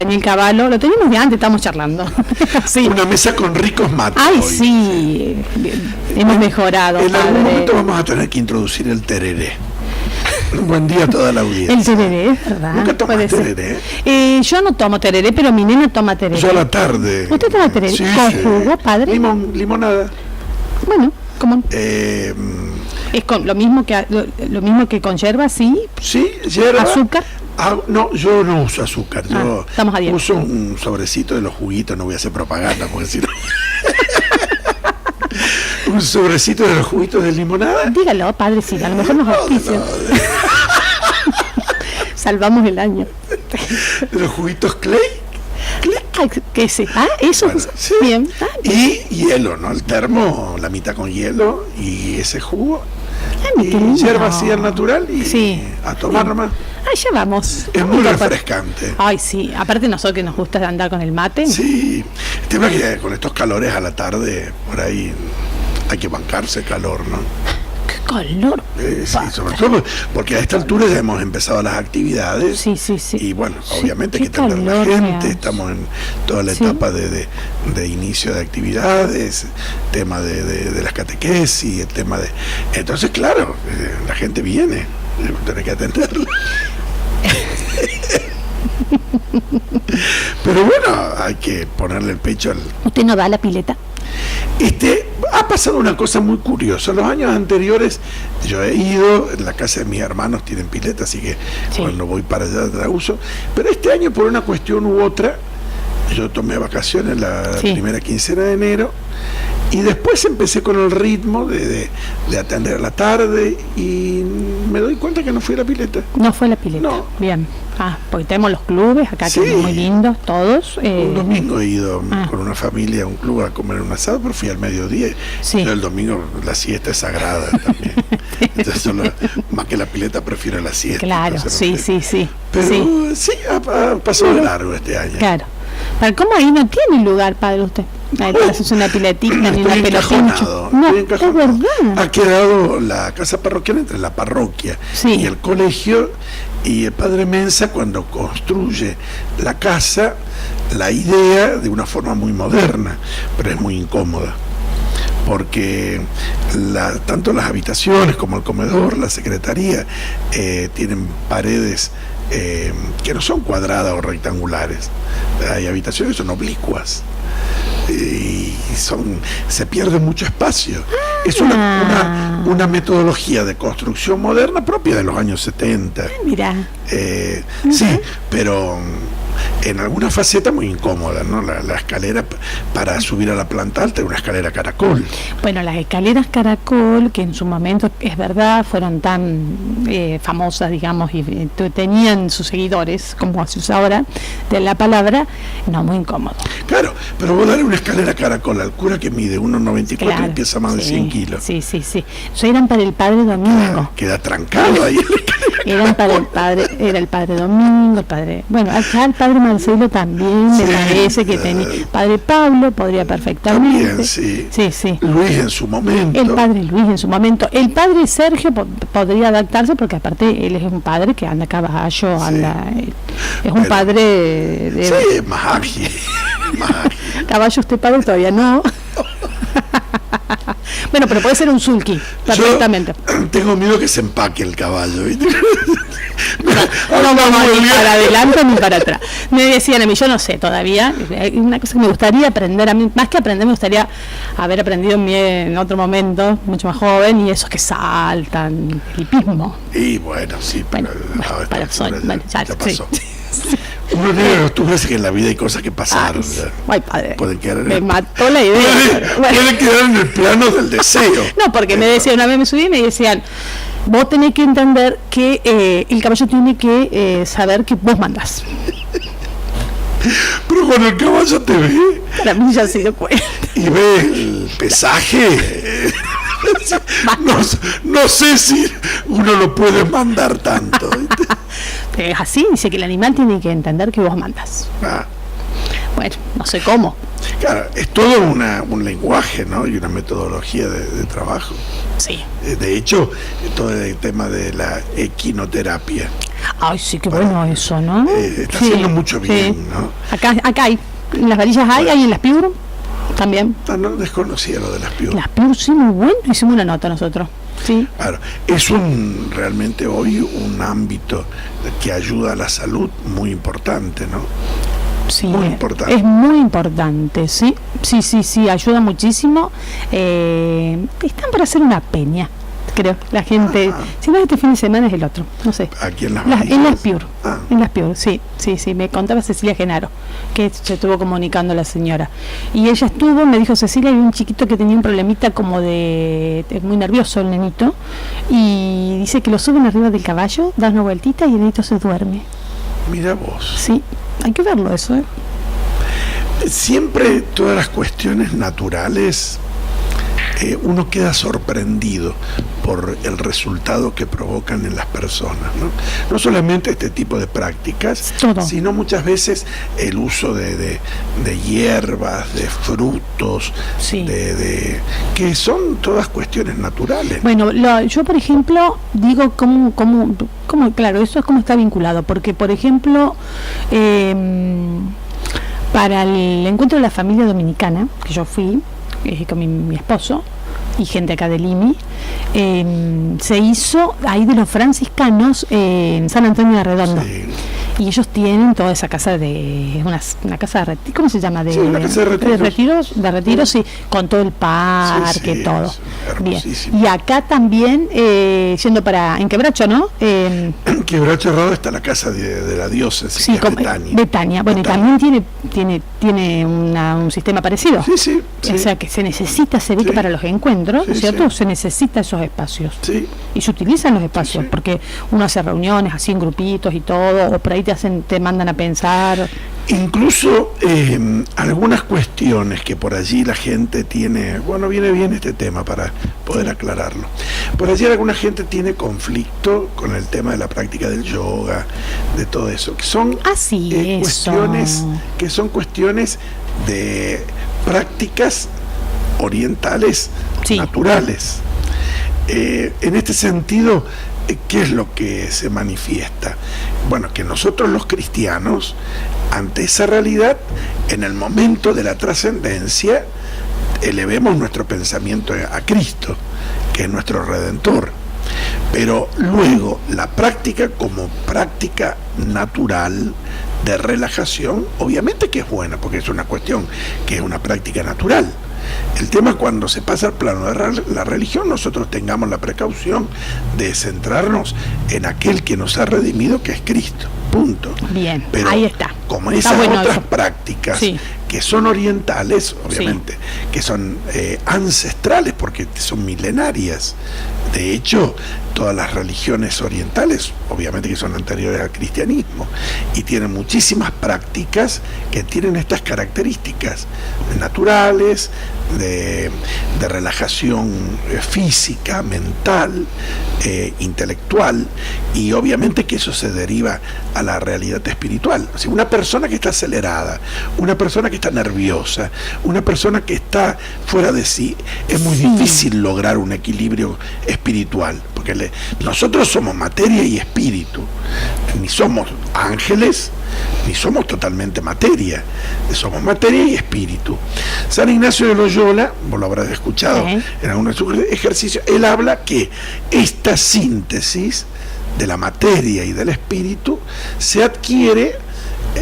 tenía el caballo, lo teníamos de antes, estamos charlando. Sí. Una mesa con ricos mates. Ay, hoy. sí, hemos mejorado. En algún padre. momento vamos a tener que introducir el tereré. Un buen día a toda la audiencia. El tereré, es verdad. ¿Nunca tomas Puede ser. tereré? Yo no tomo tereré, pero mi nena toma tereré. Yo a la tarde. ¿Usted toma tereré? Sí, ¿Con sí. jugo, padre? Limonada. Bueno, como Eh, es con lo mismo que con yerba, sí. sí, hierba. ¿Azúcar? No, yo no uso azúcar. Yo estamos a dieta. uso un sobrecito de los juguitos, no voy a hacer propaganda porque si no. Un sobrecito de los juguitos de limonada. Dígalo, padrecito, a lo mejor nos auspician. Salvamos el año. De los juguitos Clay. Ay, ¿qué se? Eso. Bueno, sí. Bien. Y hielo, ¿no? El termo, la mitad con hielo y ese jugo. Ay, qué Y lindo. hierba así al natural y Sí. a tomar nomás. Ay, ya vamos. Es muy Vamos, refrescante. Ay, sí. Aparte nosotros que nos gusta andar con el mate. Sí, el tema es que con estos calores a la tarde, por ahí hay que bancarse calor, ¿no? Qué calor. Sí, sobre todo porque a esta altura ya hemos empezado las actividades. Sí, sí, sí. Y bueno, Sí, obviamente hay qué que atender a la calor que gente, hace. estamos en toda la Sí. etapa de inicio de actividades, tema de las catequesis, el tema de... Entonces, claro, la gente viene, tenés que atenderla. Pero bueno, hay que ponerle el pecho al... ¿Usted no va a la pileta? Ha pasado una cosa muy curiosa. En los años anteriores yo he ido, en la casa de mis hermanos tienen pileta, así que Sí. cuando voy para allá la uso. Pero este año, por una cuestión u otra, yo tomé vacaciones la Sí. primera quincena de enero y después empecé con el ritmo de atender a la tarde y me doy cuenta que no fui a la pileta. No fue a la pileta. No. Bien. Porque tenemos los clubes acá Sí. que son muy lindos, todos. Un domingo he ido Ah. con una familia a un club a comer un asado, pero fui al mediodía. Sí. Yo el domingo la siesta es sagrada también. Entonces, más que la pileta, prefiero la siesta. Claro, Entonces, sí, no sé. sí, sí. Pero Sí, sí, ha pasado de largo este año. claro. Pero ¿cómo ahí no tiene lugar, padre, usted? Ahí para hacerse una piletita ni una Estoy pelotita. encajonado, No, estoy es encajonado. verdad. Ha quedado la casa parroquial entre la parroquia Sí. y el colegio, y el padre Mensa, cuando construye la casa, la idea de una forma muy moderna, pero es muy incómoda, porque tanto las habitaciones como el comedor, la secretaría, tienen paredes que no son cuadradas o rectangulares. Hay habitaciones que son oblicuas y se pierde mucho espacio. Es una metodología de construcción moderna propia de los años 70. Mira. Sí, pero en alguna faceta muy incómoda, ¿no? La escalera para subir a la planta alta es una escalera caracol. Bueno, las escaleras caracol, que en su momento, es verdad, fueron tan famosas, digamos, y tenían sus seguidores, como se usa ahora, de la palabra, no, muy incómodo. Claro, pero vos dale una escalera caracol al cura que mide 1,94 Claro, y pesa más de sí, 100 kilos. Sí, sí, sí. Eso eran para el Padre Domingo. Queda trancado ahí. Eran para el padre, era el Padre Domingo, el Padre, bueno, acá el Padre Marcelo también me Sí, parece que tenía, Padre Pablo podría perfectamente. También, sí. Sí, sí. Luis en su momento. El Padre Luis en su momento, el Padre Sergio podría adaptarse porque aparte él es un padre que anda a caballo, anda, es un Pero- padre de Sí, más ágil. Más ágil. caballo. Usted padre todavía no. Bueno, pero puede ser un sulky, perfectamente. Yo tengo miedo que se empaque el caballo, ¿viste? No vamos ni para adelante ni para atrás. Me decían a mí, yo no sé todavía, hay una cosa que me gustaría aprender, a mí, más que aprender, me gustaría haber aprendido en otro momento, mucho más joven, y esos que saltan, hipismo. Y bueno, sí, pero Bueno, a esta para altura sol, bueno, ya, ya sí. pasó. Uno tiene que acostumbrarse que en la vida hay cosas que pasaron. ya. Ay, padre, Pueden quedar en me el- mató la idea. Bueno. Puede quedar en el plano del deseo. No, porque me decían, una vez me subí y me decían, vos tenés que entender que el caballo tiene que saber que vos mandás. Pero cuando el caballo te ve Para mí ya se dio cuenta. y ve el pesaje, no sé si uno lo puede mandar tanto. ¿viste? Es así, dice que el animal tiene que entender que vos mandás. Ah, Bueno, no sé cómo. claro, es todo un lenguaje, ¿no? Y una metodología de trabajo. Sí. De hecho, todo el tema de la equinoterapia Ay, sí, qué bueno eso, ¿no? Está haciendo mucho bien, sí. ¿no? Acá hay, en las varillas hay en las Piur también. No desconocía lo de las Piur. Las Piur, sí, muy bueno, hicimos una nota nosotros. Sí. Claro, es realmente hoy un ámbito que ayuda a la salud muy importante, ¿no? Sí, muy importante. Es muy importante, sí, ayuda muchísimo. Están para hacer una peña, creo, la gente. Si no es este fin de semana es el otro, no sé. Aquí en las Piur, en las Piur, sí, me contaba Cecilia Genaro, que se estuvo comunicando la señora. Y ella me dijo Cecilia, hay un chiquito que tenía un problemita como muy nervioso el nenito, y dice que lo suben arriba del caballo, dan una vueltita y el nenito se duerme. Mira vos. Sí, hay que verlo eso, ¿eh? Siempre todas las cuestiones naturales, uno queda sorprendido por el resultado que provocan en las personas, ¿no? No solamente este tipo de prácticas, sino muchas veces el uso de hierbas, de frutos, sí. Que son todas cuestiones naturales. Bueno, yo por ejemplo digo cómo, claro, eso es como está vinculado, porque por ejemplo para el encuentro de la familia dominicana que yo fui con mi esposo y gente acá del IMI, se hizo ahí de los franciscanos en San Antonio de Redondo. Sí. Y ellos tienen toda esa casa una casa de retiro, ¿cómo se llama? Una casa de retiros. De retiros, sí, con todo el parque, todo. Bien. Y acá también, yendo en Quebracho, ¿no? En Quebracho Herrado está la casa de la diócesis, sí, que es Betania. Bueno, Betania. Y también tiene un sistema parecido. Sí. O sea, que se necesita, se ve que para los encuentros, ¿cierto? Se necesita esos espacios. Sí. Y se utilizan los espacios, porque uno hace reuniones así en grupitos y todo, o por ahí te mandan a pensar. Incluso algunas cuestiones que por allí la gente tiene, bueno, viene bien este tema para poder aclararlo. Por allí alguna gente tiene conflicto con el tema de la práctica del yoga, de todo eso, que son cuestiones de prácticas orientales naturales. En este sentido, ¿qué es lo que se manifiesta? Bueno, que nosotros los cristianos, ante esa realidad, en el momento de la trascendencia, elevemos nuestro pensamiento a Cristo, que es nuestro Redentor. Pero luego, la práctica como práctica natural de relajación, obviamente que es buena, porque es una cuestión que es una práctica natural. El tema es cuando se pasa al plano de la religión, nosotros tengamos la precaución de centrarnos en aquel que nos ha redimido, que es Cristo. Punto. Bien, pero ahí está. Como esas otras prácticas que son orientales, obviamente, que son ancestrales porque son milenarias. De hecho, todas las religiones orientales, obviamente que son anteriores al cristianismo, y tienen muchísimas prácticas que tienen estas características naturales, de relajación física, mental, intelectual, y obviamente que eso se deriva a la realidad espiritual. O sea, una persona que está acelerada, una persona que está nerviosa, una persona que está fuera de sí, es muy difícil lograr un equilibrio espiritual, porque nosotros somos materia y espíritu, ni somos ángeles, ni somos totalmente materia, somos materia y espíritu. San Ignacio de Loyola, vos lo habrás escuchado en algunos de sus ejercicios, él habla que esta síntesis de la materia y del espíritu se adquiere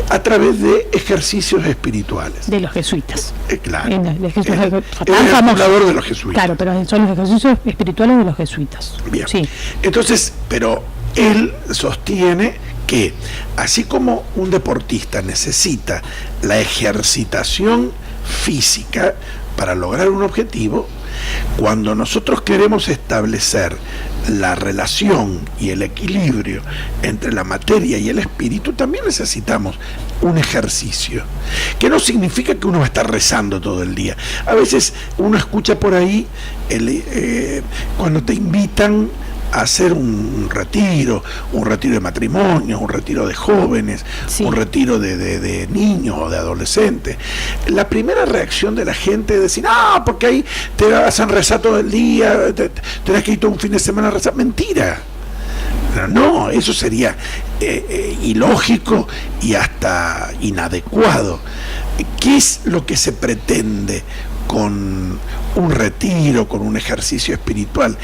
a través de ejercicios espirituales. De los jesuitas. Claro. El fundador de los jesuitas. Claro, pero son los ejercicios espirituales de los jesuitas. Bien. Sí. Entonces, pero él sostiene que así como un deportista necesita la ejercitación física para lograr un objetivo, cuando nosotros queremos establecer la relación y el equilibrio entre la materia y el espíritu, también necesitamos un ejercicio, que no significa que uno va a estar rezando todo el día. A veces uno escucha por ahí cuando te invitan a hacer un retiro de matrimonio, un retiro de jóvenes, un retiro de niños o de adolescentes. La primera reacción de la gente es decir, porque ahí te hacen rezar todo el día, tenés que ir todo un fin de semana a rezar. Mentira. No, eso sería ilógico y hasta inadecuado. ¿Qué es lo que se pretende con un retiro, con un ejercicio espiritual?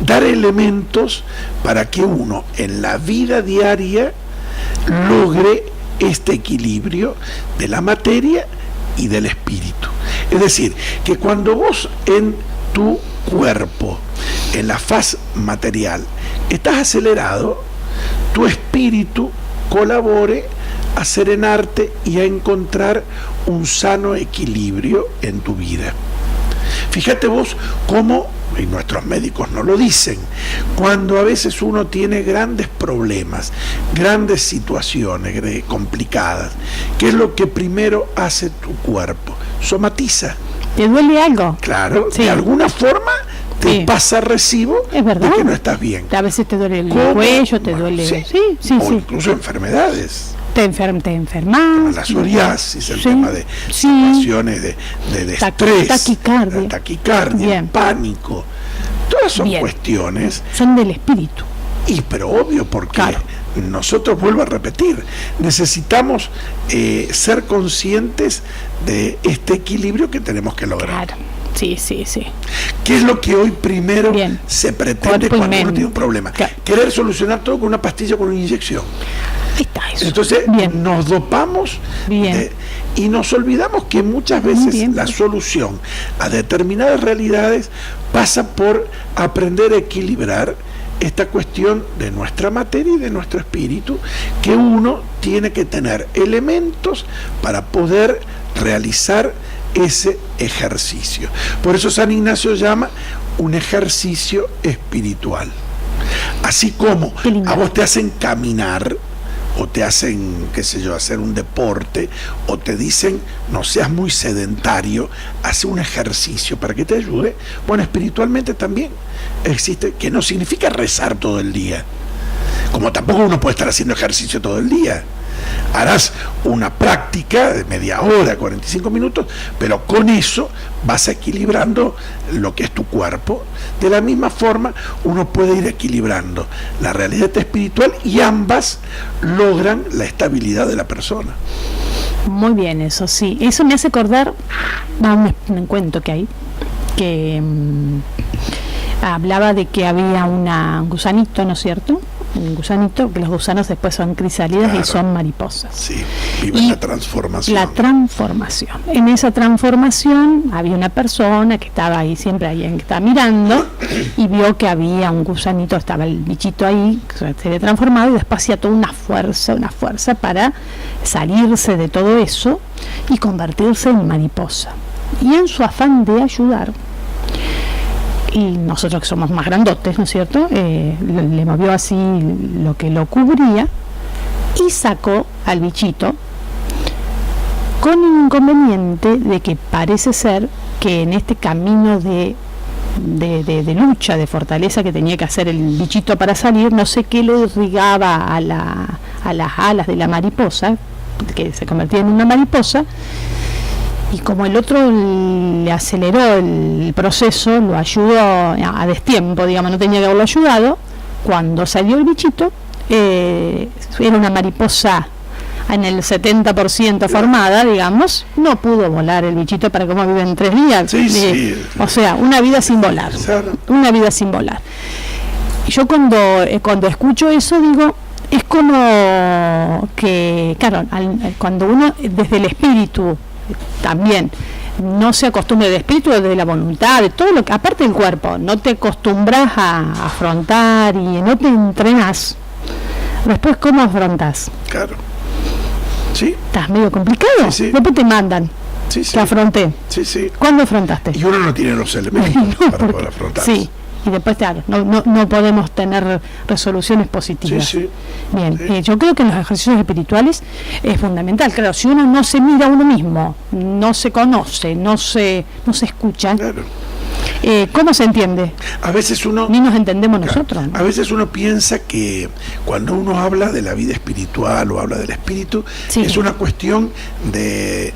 Dar elementos para que uno en la vida diaria logre este equilibrio de la materia y del espíritu. Es decir, que cuando vos en tu cuerpo, en la faz material, estás acelerado, tu espíritu colabore a serenarte y a encontrar un sano equilibrio en tu vida. Fíjate vos cómo, y nuestros médicos no lo dicen, cuando a veces uno tiene grandes problemas, grandes situaciones complicadas, ¿qué es lo que primero hace tu cuerpo? Somatiza. ¿Te duele algo? Claro, sí. De alguna forma te pasa recibo de que no estás bien. A veces te duele el cuello, te duele... Sí, o incluso enfermedades. Te enfermas. La psoriasis, el tema de situaciones de estrés, taquicardia, pánico. Todas son cuestiones. Son del espíritu. Pero obvio, porque nosotros, vuelvo a repetir, necesitamos ser conscientes de este equilibrio que tenemos que lograr. Claro. Sí. ¿Qué es lo que hoy primero se pretende cuando uno tiene un problema? Querer solucionar todo con una pastilla, con una inyección. Ahí está eso. Entonces nos dopamos y nos olvidamos que muchas veces la solución a determinadas realidades pasa por aprender a equilibrar esta cuestión de nuestra materia y de nuestro espíritu, que uno tiene que tener elementos para poder realizar ese ejercicio. Por eso San Ignacio llama un ejercicio espiritual. Así como a vos te hacen caminar, o te hacen, qué sé yo, hacer un deporte, o te dicen, no seas muy sedentario, hace un ejercicio para que te ayude. Bueno, espiritualmente también existe, que no significa rezar todo el día, como tampoco uno puede estar haciendo ejercicio todo el día. Harás una práctica de media hora, 45 minutos, pero con eso vas equilibrando lo que es tu cuerpo. De la misma forma, uno puede ir equilibrando la realidad espiritual y ambas logran la estabilidad de la persona. Muy bien, eso sí. Eso me hace acordar a un cuento que hay, que hablaba de que había un gusanito, ¿no es cierto? Un gusanito, que los gusanos después son crisálidas y son mariposas. Sí, viven la transformación. La transformación. En esa transformación había una persona que estaba ahí, siempre alguien que estaba mirando, y vio que había un gusanito, estaba el bichito ahí, que se había transformado, y después hacía toda una fuerza para salirse de todo eso y convertirse en mariposa. Y en su afán de ayudar, y nosotros que somos más grandotes, ¿no es cierto?, le movió así lo que lo cubría y sacó al bichito, con el inconveniente de que parece ser que en este camino de lucha, de fortaleza que tenía que hacer el bichito para salir, no sé qué le irrigaba a las alas de la mariposa, que se convertía en una mariposa. Y como el otro le aceleró el proceso, lo ayudó a destiempo, digamos, no tenía que haberlo ayudado, cuando salió el bichito, era una mariposa en el 70% formada, digamos, no pudo volar el bichito para cómo vive en 3 días. O sea, una vida sin volar. Una vida sin volar. Y yo cuando escucho eso digo, es como que, claro, cuando uno desde el espíritu también no se acostumbra, del espíritu, de la voluntad, de todo lo que, aparte del cuerpo, no te acostumbras a afrontar y no te entrenas, después ¿cómo afrontas? Claro. Sí. Estás medio complicado. Sí. Después te mandan. Sí. Te afronté. Sí. ¿Cuándo afrontaste? Y uno no tiene los elementos para poder afrontar. Sí. Y después, claro, no podemos tener resoluciones positivas. Sí. Bien, yo creo que en los ejercicios espirituales es fundamental. Claro, si uno no se mira a uno mismo, no se conoce, no se escucha, claro. ¿Cómo se entiende? A veces uno... Ni nos entendemos nosotros, ¿no? A veces uno piensa que cuando uno habla de la vida espiritual o habla del espíritu, Sí. es una cuestión de,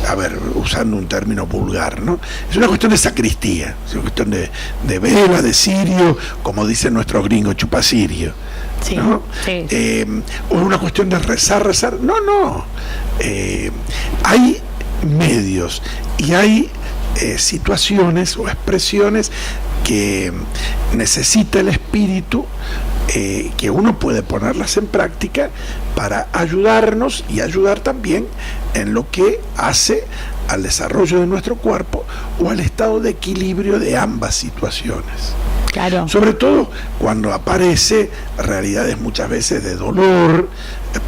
a ver, usando un término vulgar, ¿no? Es una cuestión de sacristía, es una cuestión de vela, de cirio, como dicen nuestros gringos, chupacirio. Sí, ¿no? sí. O es una cuestión de rezar. No. Hay medios y hay situaciones o expresiones que necesita el espíritu, que uno puede ponerlas en práctica para ayudarnos y ayudar también en lo que hace al desarrollo de nuestro cuerpo o al estado de equilibrio de ambas situaciones. Claro. Sobre todo cuando aparece realidades muchas veces de dolor,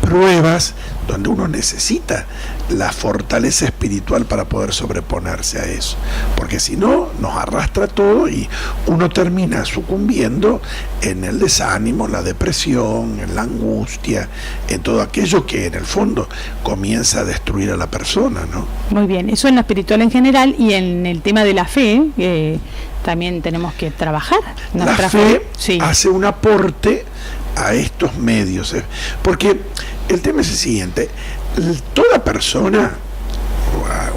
pruebas donde uno necesita la fortaleza espiritual para poder sobreponerse a eso, porque si no nos arrastra todo y uno termina sucumbiendo en el desánimo, la depresión, en la angustia, en todo aquello que en el fondo comienza a destruir a la persona, ¿no? Muy bien, eso en lo espiritual en general, y en el tema de la fe, también tenemos que trabajar. La fe sí. hace un aporte a estos medios, porque el tema es el siguiente: toda persona,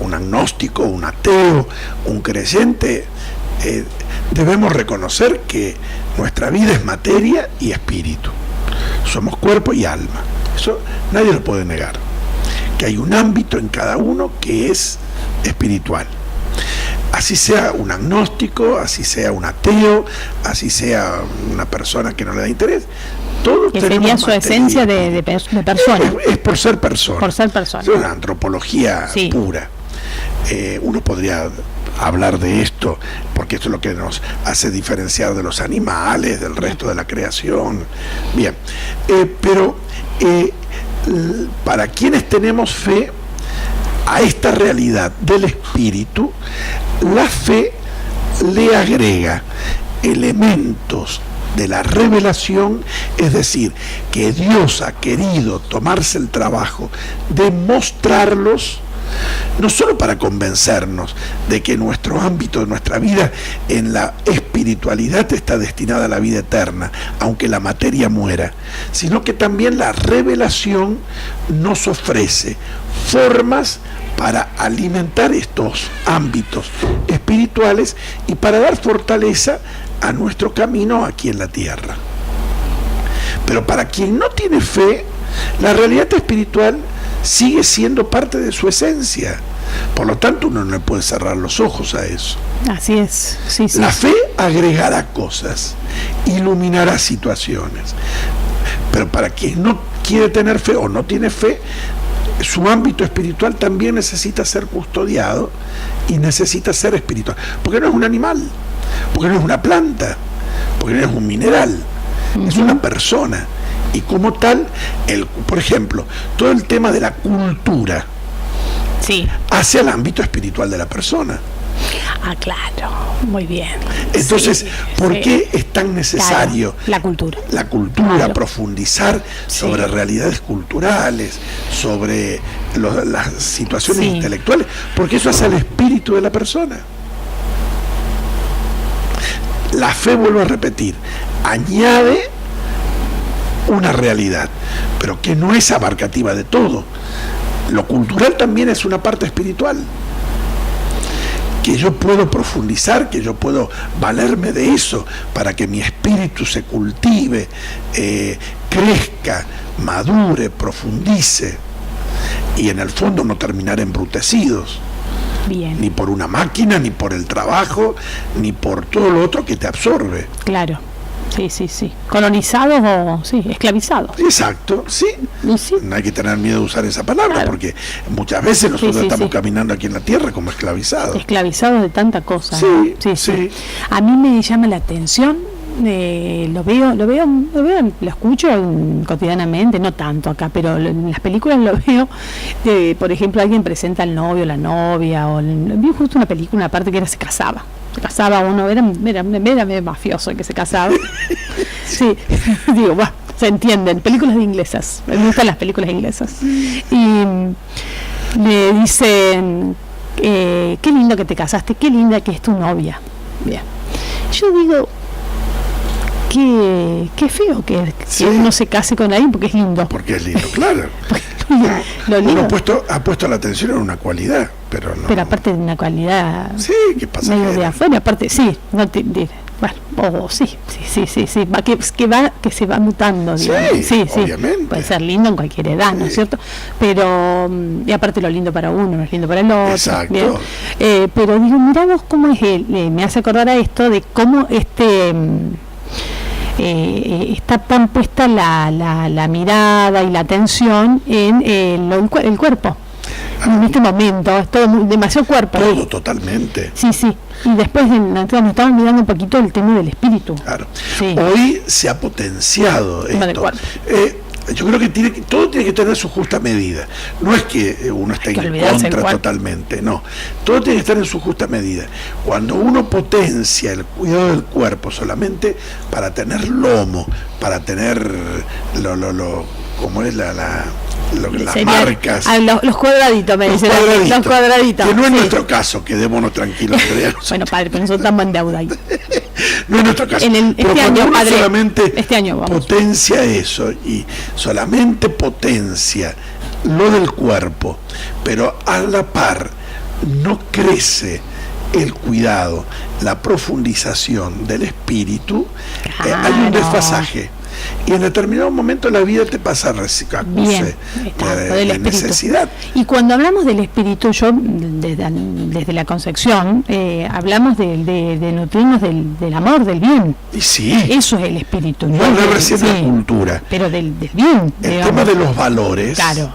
un agnóstico, un ateo, un creyente, debemos reconocer que nuestra vida es materia y espíritu, somos cuerpo y alma, eso nadie lo puede negar, que hay un ámbito en cada uno que es espiritual. Así sea un agnóstico, así sea un ateo, así sea una persona que no le da interés, todos que tenemos sería su esencia de persona. Es por ser persona. Por ser persona. Es una antropología Sí. pura. Uno podría hablar de esto, porque esto es lo que nos hace diferenciar de los animales, del resto de la creación. Bien, pero para quienes tenemos fe a esta realidad del espíritu, la fe le agrega elementos de la revelación, es decir, que Dios ha querido tomarse el trabajo de mostrarlos, no solo para convencernos de que nuestro ámbito, nuestra vida en la espiritualidad está destinada a la vida eterna, aunque la materia muera, sino que también la revelación nos ofrece formas para alimentar estos ámbitos espirituales y para dar fortaleza a nuestro camino aquí en la tierra. Pero para quien no tiene fe, la realidad espiritual sigue siendo parte de su esencia. Por lo tanto, uno no le puede cerrar los ojos a eso. Así es. Sí, sí. La fe agregará cosas, iluminará situaciones. Pero para quien no quiere tener fe o no tiene fe, su ámbito espiritual también necesita ser custodiado y necesita ser espiritual. Porque no es un animal, porque no es una planta, porque no es un mineral, es una persona. Y como tal, por ejemplo, todo el tema de la cultura Sí. hacia el ámbito espiritual de la persona. Ah, claro. Muy bien. Entonces, Sí, ¿por sí. qué es tan necesario Claro, la cultura? La cultura, Claro. profundizar sobre Sí. realidades culturales, sobre las situaciones Sí. intelectuales, porque eso hace al espíritu de la persona. La fe, vuelvo a repetir, añade una realidad, pero que no es abarcativa de todo. Lo cultural también es una parte espiritual, que yo puedo profundizar, que yo puedo valerme de eso para que mi espíritu se cultive, crezca, madure, profundice y en el fondo no terminar embrutecidos, Bien. ni por una máquina, ni por el trabajo, ni por todo lo otro que te absorbe. Claro. Sí, sí, sí. Colonizados o, sí, esclavizados. Exacto, sí. Y sí. No hay que tener miedo de usar esa palabra, Claro. porque muchas veces nosotros sí, estamos sí. caminando aquí en la tierra como esclavizados. Esclavizados de tanta cosa. Sí, ¿no? Sí, sí. sí. A mí me llama la atención, lo escucho cotidianamente, no tanto acá, pero en las películas lo veo. Por ejemplo, alguien presenta al novio, la novia, vi justo una película, una parte que se casaba uno, era medio mafioso el que se casaba. Sí, digo, bueno, se entienden, películas inglesas, me gustan las películas inglesas. Y le dicen, qué lindo que te casaste, qué linda que es tu novia. Bien. Yo digo, qué feo que uno se case con alguien porque es lindo. Porque es lindo, claro. Lo lindo. Uno ha puesto la atención en una cualidad, pero no. Pero aparte de una cualidad. Sí, ¿qué pasa? Medio de afuera, aparte, sí, no te, bueno, sí, que se va mutando, digamos. Sí, obviamente. Puede ser lindo en cualquier edad, ¿no es cierto? Pero, y aparte lo lindo para uno, no es lindo para el otro. Exacto. Bien. Pero digo, mirá vos cómo es él, me hace acordar a esto de cómo está tan puesta la mirada y la atención en el cuerpo. En este momento es todo demasiado cuerpo. Todo, totalmente. Sí. Y después nos estamos mirando un poquito el tema del espíritu. Claro. Sí. Hoy se ha potenciado esto. Yo creo que todo tiene que tener su justa medida. No es que uno esté en contra totalmente, no. Todo tiene que estar en su justa medida. Cuando uno potencia el cuidado del cuerpo solamente para tener lomo, para tener como es las marcas. Los cuadraditos, me dicen. Los cuadraditos. Que no es nuestro caso, quedémonos tranquilos. Bueno, padre, pero nosotros estamos en deuda ahí. No es nuestro caso. Este año, padre, solamente vamos. potencia eso y solamente potencia lo del cuerpo, pero a la par no crece el cuidado, la profundización del espíritu, hay un desfasaje. Y en determinado momento de la vida te pasa a de necesidad. Y cuando hablamos del espíritu, yo desde la concepción, hablamos de nutrirnos del amor, del bien. Y sí. Eso es el espíritu. No hablé recién de cultura. Pero del bien. El tema de los valores. Claro.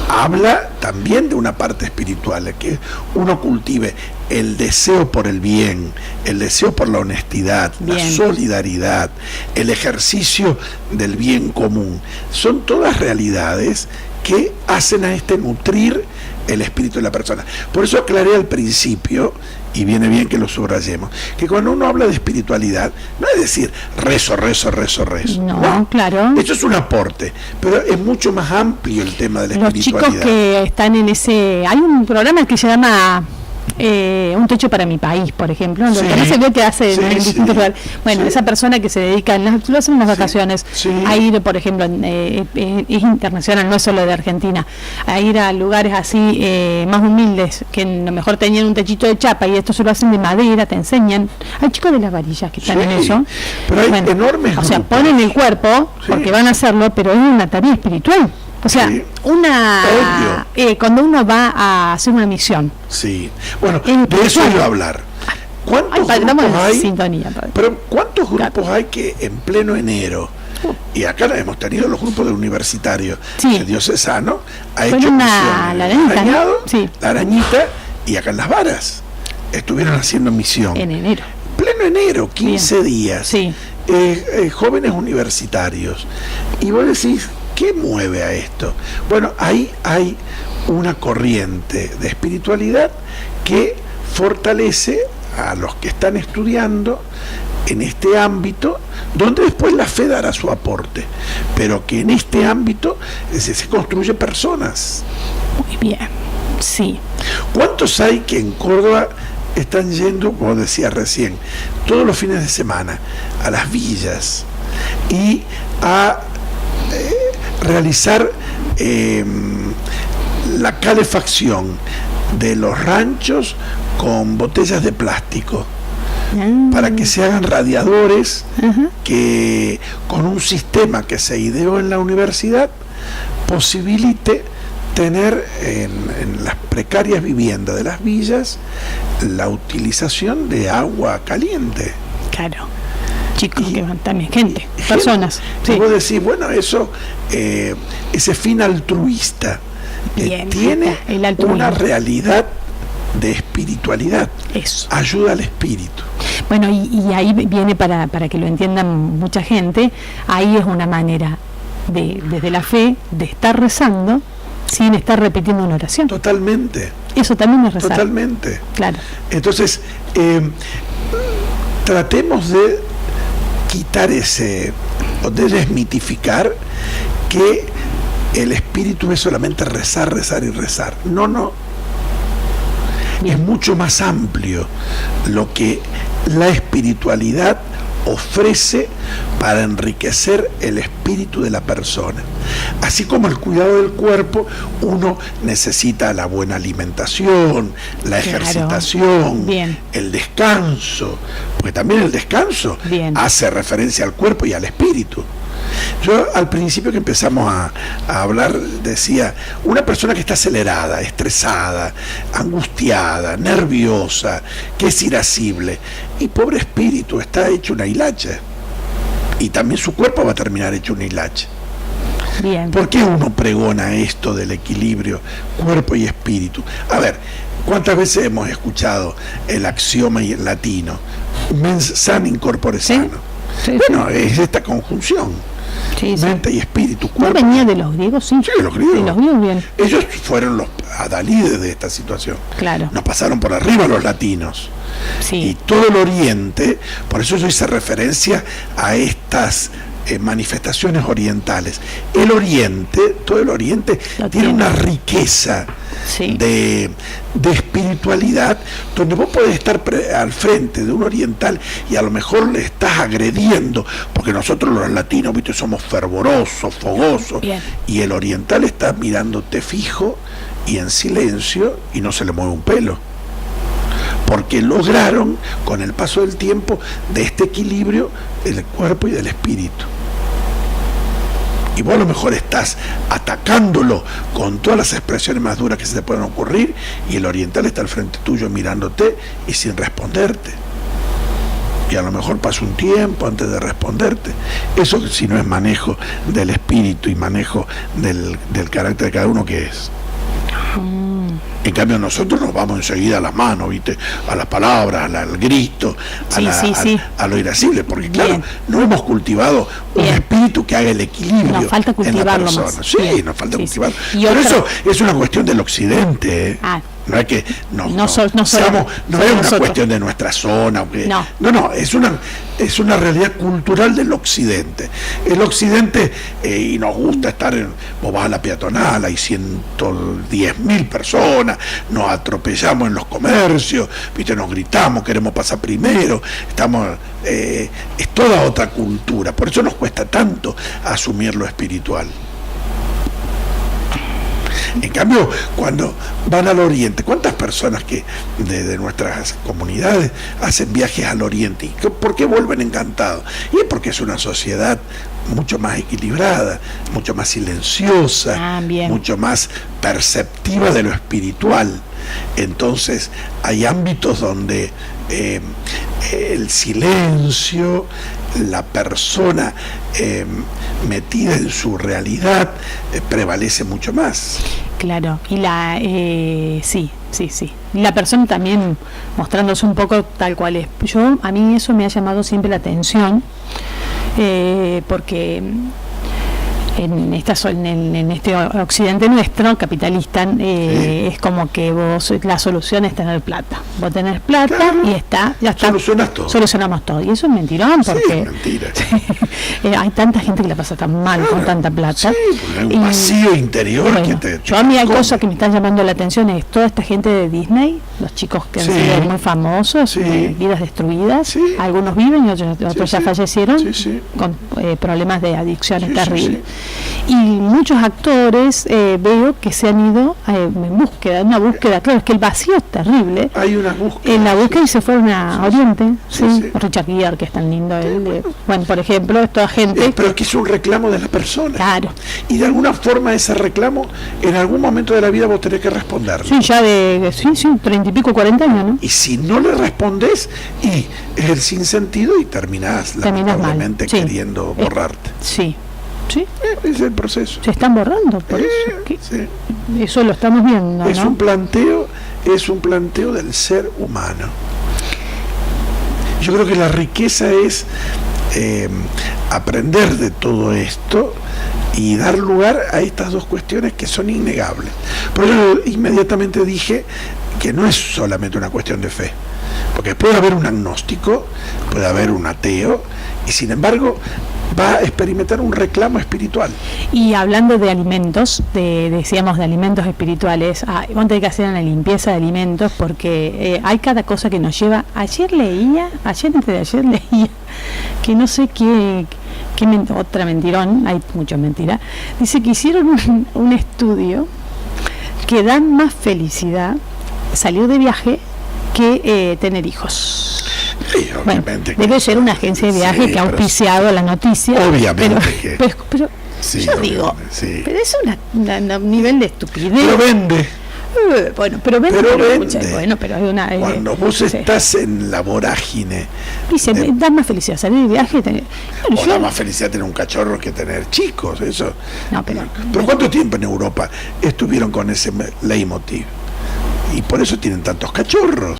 Habla también de una parte espiritual, que uno cultive el deseo por el bien, el deseo por la honestidad, la solidaridad, el ejercicio del bien común. Son todas realidades que hacen a nutrir el espíritu de la persona. Por eso aclaré al principio, y viene bien que lo subrayemos, que cuando uno habla de espiritualidad, no es decir rezo. No, claro. Eso es un aporte, pero es mucho más amplio el tema de la espiritualidad. Los chicos que están en hay un programa que se llama Un techo para mi país, por ejemplo, donde no se ve que hace en distintos lugares. Bueno, esa persona que se dedica, lo hacen en las vacaciones, a ir, por ejemplo, es internacional, no es solo de Argentina, a ir a lugares así más humildes, que a lo mejor tenían un techito de chapa y esto se lo hacen de madera, te enseñan. Hay chicos de las varillas que están en eso. Pero hay enormes grupos. O sea, ponen el cuerpo porque van a hacerlo, pero es una tarea espiritual. O sea, cuando uno va a hacer una misión. Sí. Bueno, de eso iba a hablar. ¿Cuántos grupos hay? Sintonía, pero ¿cuántos grupos hay que en pleno enero? Y acá hemos tenido los grupos de universitarios. El diocesano ha hecho la arañita, la arañita, y acá en Las Varas estuvieron haciendo misión. En enero. Pleno enero, 15 días. Jóvenes universitarios. Y vos decís, ¿qué mueve a esto? Bueno, ahí hay una corriente de espiritualidad que fortalece a los que están estudiando en este ámbito, donde después la fe dará su aporte, pero que en este ámbito se construyen personas. Muy bien, sí. ¿Cuántos hay que en Córdoba están yendo, como decía recién, todos los fines de semana a las villas y a realizar la calefacción de los ranchos con botellas de plástico para que se hagan radiadores que con un sistema que se ideó en la universidad posibilite tener en las precarias viviendas de las villas la utilización de agua caliente? Claro. Chicos que van también, personas. Y vos decís, bueno, eso, ese fin altruista tiene una realidad de espiritualidad. Eso. Ayuda al espíritu. Bueno, y ahí viene para que lo entiendan mucha gente, ahí es una manera desde la fe de estar rezando sin estar repitiendo una oración. Totalmente. Eso también es rezar. Totalmente. Claro. Entonces, tratemos de quitar o de desmitificar que el espíritu es solamente rezar y rezar. No. Es mucho más amplio lo que la espiritualidad ofrece para enriquecer el espíritu de la persona. Así como el cuidado del cuerpo, uno necesita la buena alimentación, la ejercitación, el descanso, porque también el descanso hace referencia al cuerpo y al espíritu. Yo al principio que empezamos a hablar decía, una persona que está acelerada, estresada, angustiada, nerviosa, que es irascible, y pobre espíritu, está hecho una hilacha, y también su cuerpo va a terminar hecho una hilacha. ¿Por qué uno pregona esto del equilibrio cuerpo y espíritu? A ver, ¿cuántas veces hemos escuchado el axioma y el latino? Mens sana in corpore sano. Bueno, es esta conjunción. Mente y espíritu, cuerpo. ¿No venía de los griegos? Sí, los griegos. Sí, los griegos, bien. Ellos fueron los adalides de esta situación. Claro. Nos pasaron por arriba los latinos. Sí. Y todo el Oriente, por eso yo hice referencia a estas manifestaciones orientales. El Oriente, todo el Oriente tiene una riqueza de espiritualidad, donde vos podés estar al frente de un oriental y a lo mejor le estás agrediendo, porque nosotros los latinos, viste, somos fervorosos, fogosos, y el oriental está mirándote fijo y en silencio y no se le mueve un pelo, porque lograron con el paso del tiempo de este equilibrio del cuerpo y del espíritu. Y vos a lo mejor estás atacándolo con todas las expresiones más duras que se te pueden ocurrir, y el oriental está al frente tuyo mirándote y sin responderte. Y a lo mejor pasa un tiempo antes de responderte. Eso, si no es manejo del espíritu y manejo del carácter de cada uno, ¿qué es? En cambio nosotros nos vamos enseguida a las manos, ¿viste? A las palabras, al grito, a lo irascible, porque claro, no hemos cultivado un espíritu que haga el equilibrio. Nos falta cultivarlo en la persona. Más. Sí, nos falta cultivarlo. Pero eso es una cuestión del occidente, no es que no es una cuestión de nuestra zona, es una realidad cultural del occidente. El occidente, y nos gusta estar vos vas a la peatonal, hay 110.000 personas, nos atropellamos en los comercios, viste, nos gritamos, queremos pasar primero, es toda otra cultura, por eso nos cuesta tanto asumir lo espiritual. En cambio, cuando van al Oriente, ¿cuántas personas que de nuestras comunidades hacen viajes al Oriente? ¿Y por qué vuelven encantados? Y es porque es una sociedad mucho más equilibrada, mucho más silenciosa, mucho más perceptiva de lo espiritual. Entonces, hay ámbitos donde el silencio, la persona metida en su realidad prevalece mucho más. Claro, y sí. La persona también mostrándose un poco tal cual es. A mí eso me ha llamado siempre la atención, porque en este occidente nuestro capitalista es como que la solución es tener plata. Vos tenés plata, claro, y ya está. Solucionamos todo. Y eso es mentirón, porque mentira. hay tanta gente que la pasa tan mal con tanta plata. Hay un vacío interior. Yo a mí hay cosas que me están llamando la atención, es toda esta gente de Disney, los chicos que han sido muy famosos, vidas destruidas. Algunos viven y otros ya fallecieron con problemas de adicciones terribles. Y muchos actores veo que se han ido en una búsqueda, claro, es que el vacío es terrible. Hay una búsqueda. En la búsqueda y se fueron a Oriente, Richard Gere, que es tan lindo él. Bueno, por ejemplo, es toda gente. Pero es que es un reclamo de la persona. Claro. Y de alguna forma ese reclamo, en algún momento de la vida vos tenés que responderlo. Sí, ya de 30 y pico, 40 años, ¿no? Y si no le respondés, y es el sinsentido y terminás lamentablemente queriendo borrarte. Sí. Es el proceso. Se están borrando, por eso. Eso lo estamos viendo, es un planteo del ser humano. Yo creo que la riqueza es aprender de todo esto y dar lugar a estas dos cuestiones que son innegables. Por eso inmediatamente dije que no es solamente una cuestión de fe. Porque puede haber un agnóstico, puede haber un ateo, y sin embargo va a experimentar un reclamo espiritual. Y hablando de alimentos, decíamos de alimentos espirituales, vamos a tener que hacer una limpieza de alimentos porque hay cada cosa que nos lleva. Antes de ayer leía, que no sé qué otra mentirón, hay muchas mentiras, dice que hicieron un estudio que da más felicidad salir de viaje que tener hijos. Sí, bueno, debe ser una agencia de viaje que ha auspiciado la noticia. Obviamente pero sí, yo digo, sí. pero es un nivel de estupidez. Pero vende. Bueno, pero vende. Bueno, pero hay una. Cuando vos estás en la vorágine. Dice, da más felicidad salir de viaje. Da más felicidad tener un cachorro que tener chicos, eso. No, pero ¿cuánto tiempo en Europa estuvieron con ese leitmotiv? Y por eso tienen tantos cachorros.